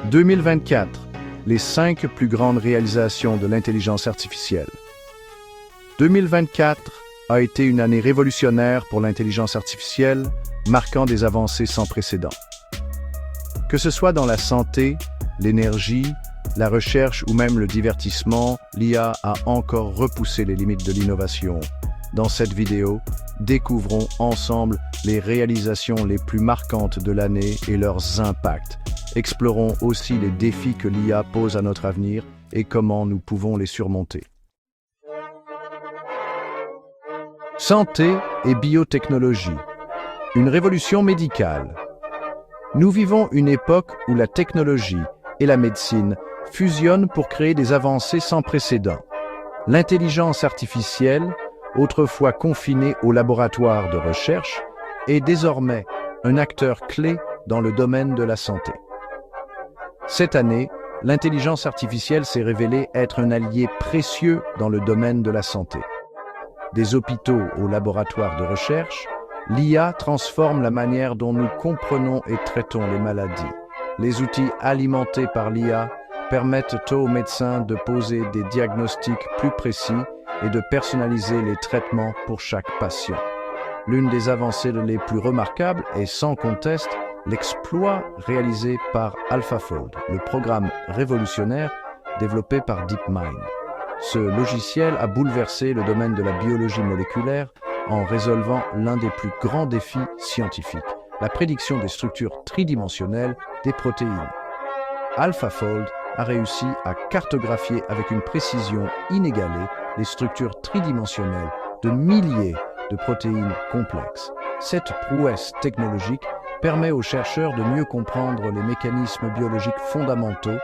2024, les 5 plus grandes réalisations de l'intelligence artificielle. 2024 a été une année révolutionnaire pour l'intelligence artificielle, marquant des avancées sans précédent. Que ce soit dans la santé, l'énergie, la recherche ou même le divertissement, l'IA a encore repoussé les limites de l'innovation. Dans cette vidéo, découvrons ensemble les réalisations les plus marquantes de l'année et leurs impacts. Explorons aussi les défis que l'IA pose à notre avenir et comment nous pouvons les surmonter. Santé et biotechnologie. Une révolution médicale. Nous vivons une époque où la technologie et la médecine fusionnent pour créer des avancées sans précédent. L'intelligence artificielle, autrefois confinée au laboratoire de recherche, est désormais un acteur clé dans le domaine de la santé. Cette année, l'intelligence artificielle s'est révélée être un allié précieux dans le domaine de la santé. Des hôpitaux aux laboratoires de recherche, l'IA transforme la manière dont nous comprenons et traitons les maladies. Les outils alimentés par l'IA permettent aux médecins de poser des diagnostics plus précis et de personnaliser les traitements pour chaque patient. L'une des avancées les plus remarquables est sans conteste l'exploit réalisé par AlphaFold, le programme révolutionnaire développé par DeepMind. Ce logiciel a bouleversé le domaine de la biologie moléculaire en résolvant l'un des plus grands défis scientifiques, la prédiction des structures tridimensionnelles des protéines. AlphaFold a réussi à cartographier avec une précision inégalée les structures tridimensionnelles de milliers de protéines complexes. Cette prouesse technologique permet aux chercheurs de mieux comprendre les mécanismes biologiques fondamentaux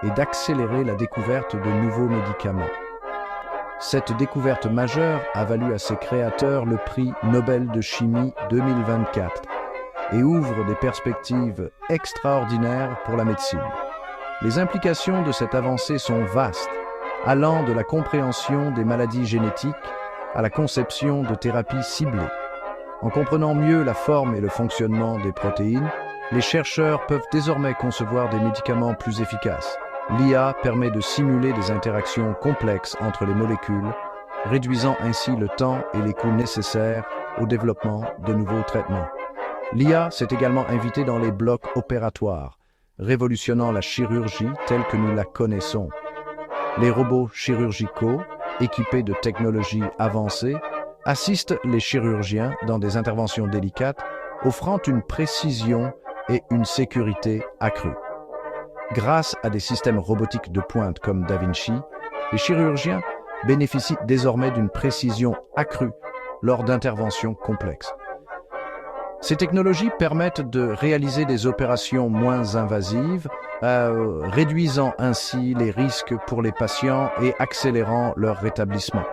et d'accélérer la découverte de nouveaux médicaments. Cette découverte majeure a valu à ses créateurs le prix Nobel de chimie 2024 et ouvre des perspectives extraordinaires pour la médecine. Les implications de cette avancée sont vastes, allant de la compréhension des maladies génétiques à la conception de thérapies ciblées. En comprenant mieux la forme et le fonctionnement des protéines, les chercheurs peuvent désormais concevoir des médicaments plus efficaces. L'IA permet de simuler des interactions complexes entre les molécules, réduisant ainsi le temps et les coûts nécessaires au développement de nouveaux traitements. L'IA s'est également invitée dans les blocs opératoires, révolutionnant la chirurgie telle que nous la connaissons. Les robots chirurgicaux, équipés de technologies avancées, assistent les chirurgiens dans des interventions délicates, offrant une précision et une sécurité accrues. Grâce à des systèmes robotiques de pointe comme DaVinci, les chirurgiens bénéficient désormais d'une précision accrue lors d'interventions complexes. Ces technologies permettent de réaliser des opérations moins invasives, réduisant ainsi les risques pour les patients et accélérant leur rétablissement.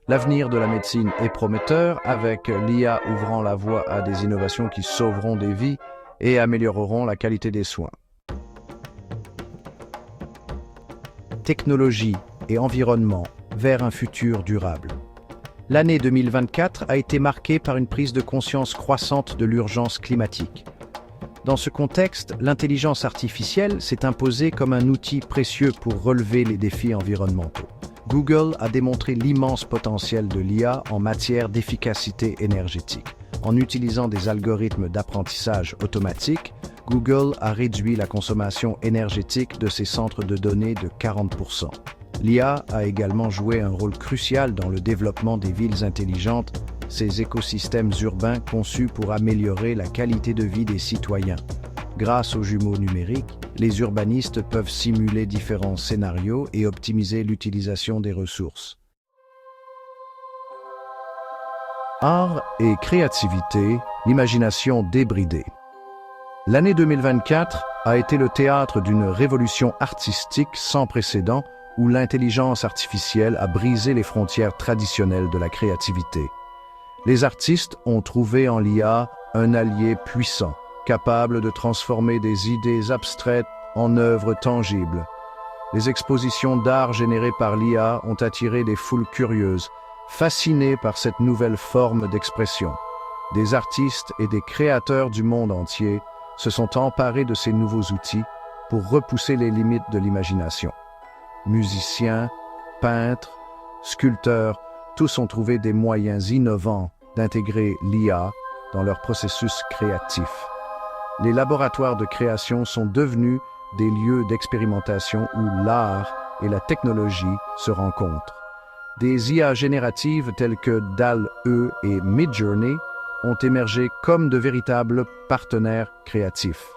L'avenir de la médecine est prometteur, avec l'IA ouvrant la voie à des innovations qui sauveront des vies et amélioreront la qualité des soins. Technologie et environnement vers un futur durable. L'année 2024 a été marquée par une prise de conscience croissante de l'urgence climatique. Dans ce contexte, l'intelligence artificielle s'est imposée comme un outil précieux pour relever les défis environnementaux. Google a démontré l'immense potentiel de l'IA en matière d'efficacité énergétique. En utilisant des algorithmes d'apprentissage automatique, Google a réduit la consommation énergétique de ses centres de données de 40%. L'IA a également joué un rôle crucial dans le développement des villes intelligentes, ces écosystèmes urbains conçus pour améliorer la qualité de vie des citoyens. Grâce aux jumeaux numériques, les urbanistes peuvent simuler différents scénarios et optimiser l'utilisation des ressources. Art et créativité, l'imagination débridée. L'année 2024 a été le théâtre d'une révolution artistique sans précédent où l'intelligence artificielle a brisé les frontières traditionnelles de la créativité. Les artistes ont trouvé en l'IA un allié puissant, capable de transformer des idées abstraites en œuvres tangibles. Les expositions d'art générées par l'IA ont attiré des foules curieuses, fascinées par cette nouvelle forme d'expression. Des artistes et des créateurs du monde entier se sont emparés de ces nouveaux outils, pour repousser les limites de l'imagination. Musiciens, peintres, sculpteurs, tous ont trouvé des moyens innovants d'intégrer l'IA dans leur processus créatif. Les laboratoires de création sont devenus des lieux d'expérimentation où l'art et la technologie se rencontrent. Des IA génératives telles que DALL-E et Midjourney ont émergé comme de véritables partenaires créatifs.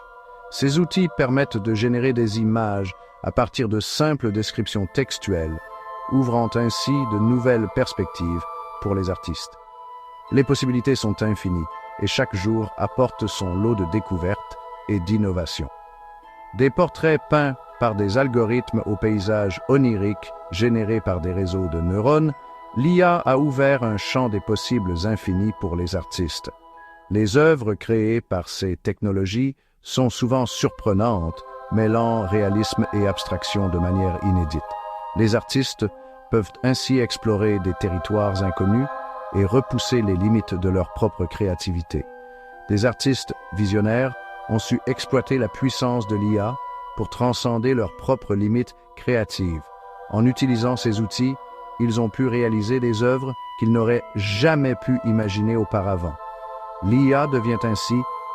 Ces outils permettent de générer des images à partir de simples descriptions textuelles, ouvrant ainsi de nouvelles perspectives pour les artistes. Les possibilités sont infinies et chaque jour apporte son lot de découvertes et d'innovations. Des portraits peints par des algorithmes aux paysages oniriques générés par des réseaux de neurones, l'IA a ouvert un champ des possibles infinis pour les artistes. Les œuvres créées par ces technologies sont souvent surprenantes, mêlant réalisme et abstraction de manière inédite. Les artistes peuvent ainsi explorer des territoires inconnus et repousser les limites de leur propre créativité. Des artistes visionnaires ont su exploiter la puissance de l'IA pour transcender leurs propres limites créatives. En utilisant ces outils, ils ont pu réaliser des œuvres qu'ils n'auraient jamais pu imaginer auparavant. L'IA devient ainsi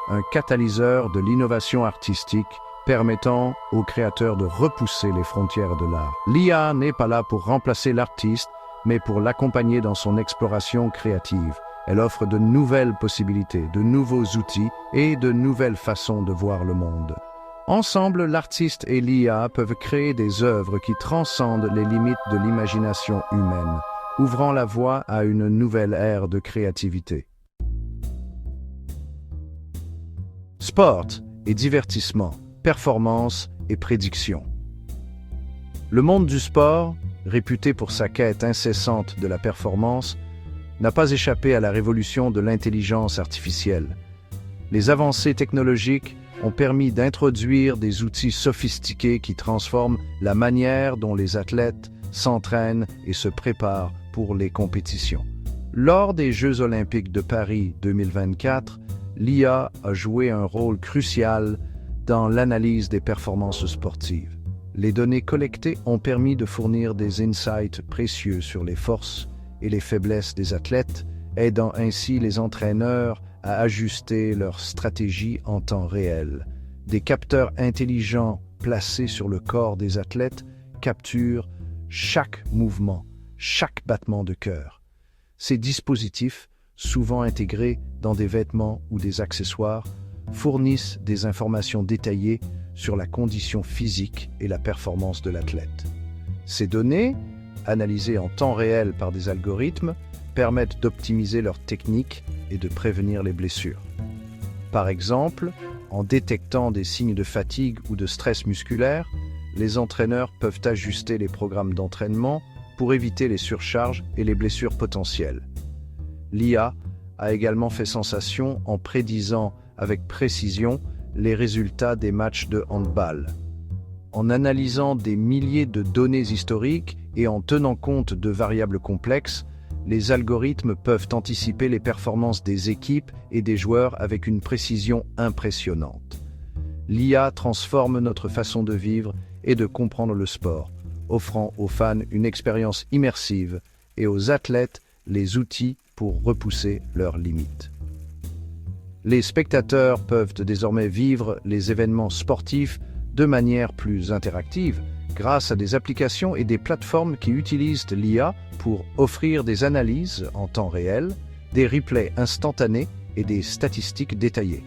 un catalyseur de l'innovation artistique, permettant aux créateurs de repousser les frontières de l'art. L'IA n'est pas là pour remplacer l'artiste, mais pour l'accompagner dans son exploration créative. Elle offre de nouvelles possibilités, de nouveaux outils et de nouvelles façons de voir le monde. Ensemble, l'artiste et l'IA peuvent créer des œuvres qui transcendent les limites de l'imagination humaine, ouvrant la voie à une nouvelle ère de créativité. Sport et divertissement, performance et prédiction. Le monde du sport, réputé pour sa quête incessante de la performance, n'a pas échappé à la révolution de l'intelligence artificielle. Les avancées technologiques ont permis d'introduire des outils sophistiqués qui transforment la manière dont les athlètes s'entraînent et se préparent pour les compétitions. Lors des Jeux olympiques de Paris 2024, l'IA a joué un rôle crucial dans l'analyse des performances sportives. Les données collectées ont permis de fournir des insights précieux sur les forces et les faiblesses des athlètes, aidant ainsi les entraîneurs à ajuster leur stratégie en temps réel. Des capteurs intelligents placés sur le corps des athlètes capturent chaque mouvement, chaque battement de cœur. Ces dispositifs, souvent intégrés dans des vêtements ou des accessoires, fournissent des informations détaillées sur la condition physique et la performance de l'athlète. Ces données, analysées en temps réel par des algorithmes, permettent d'optimiser leurs techniques et de prévenir les blessures. Par exemple, en détectant des signes de fatigue ou de stress musculaire, les entraîneurs peuvent ajuster les programmes d'entraînement pour éviter les surcharges et les blessures potentielles. L'IA a également fait sensation en prédisant avec précision les résultats des matchs de handball. En analysant des milliers de données historiques et en tenant compte de variables complexes, les algorithmes peuvent anticiper les performances des équipes et des joueurs avec une précision impressionnante. L'IA transforme notre façon de vivre et de comprendre le sport, offrant aux fans une expérience immersive et aux athlètes les outils pour repousser leurs limites. Les spectateurs peuvent désormais vivre les événements sportifs de manière plus interactive, grâce à des applications et des plateformes qui utilisent l'IA pour offrir des analyses en temps réel, des replays instantanés et des statistiques détaillées.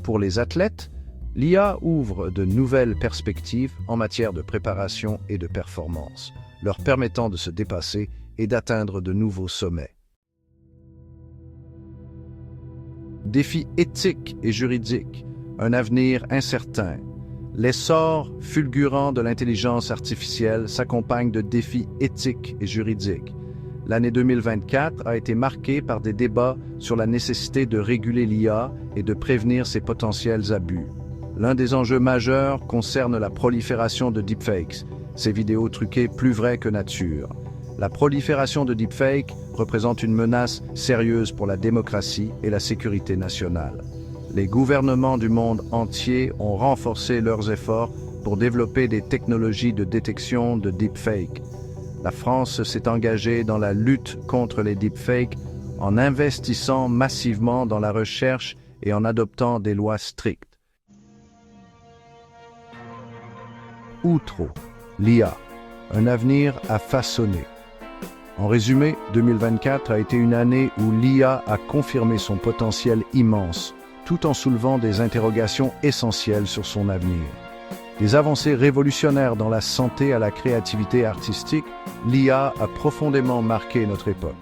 Pour les athlètes, l'IA ouvre de nouvelles perspectives en matière de préparation et de performance, leur permettant de se dépasser et d'atteindre de nouveaux sommets. Défis éthiques et juridiques, un avenir incertain. L'essor fulgurant de l'intelligence artificielle s'accompagne de défis éthiques et juridiques. L'année 2024 a été marquée par des débats sur la nécessité de réguler l'IA et de prévenir ses potentiels abus. L'un des enjeux majeurs concerne la prolifération de deepfakes, ces vidéos truquées plus vraies que nature. La prolifération de deepfakes représente une menace sérieuse pour la démocratie et la sécurité nationale. Les gouvernements du monde entier ont renforcé leurs efforts pour développer des technologies de détection de deepfakes. La France s'est engagée dans la lutte contre les deepfakes en investissant massivement dans la recherche et en adoptant des lois strictes. Outro, l'IA, un avenir à façonner. En résumé, 2024 a été une année où l'IA a confirmé son potentiel immense, tout en soulevant des interrogations essentielles sur son avenir. Des avancées révolutionnaires dans la santé à la créativité artistique, l'IA a profondément marqué notre époque.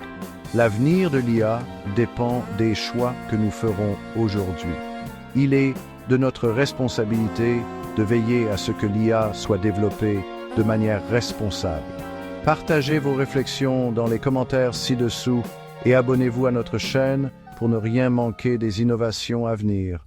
L'avenir de l'IA dépend des choix que nous ferons aujourd'hui. Il est de notre responsabilité de veiller à ce que l'IA soit développée de manière responsable. Partagez vos réflexions dans les commentaires ci-dessous et abonnez-vous à notre chaîne pour ne rien manquer des innovations à venir.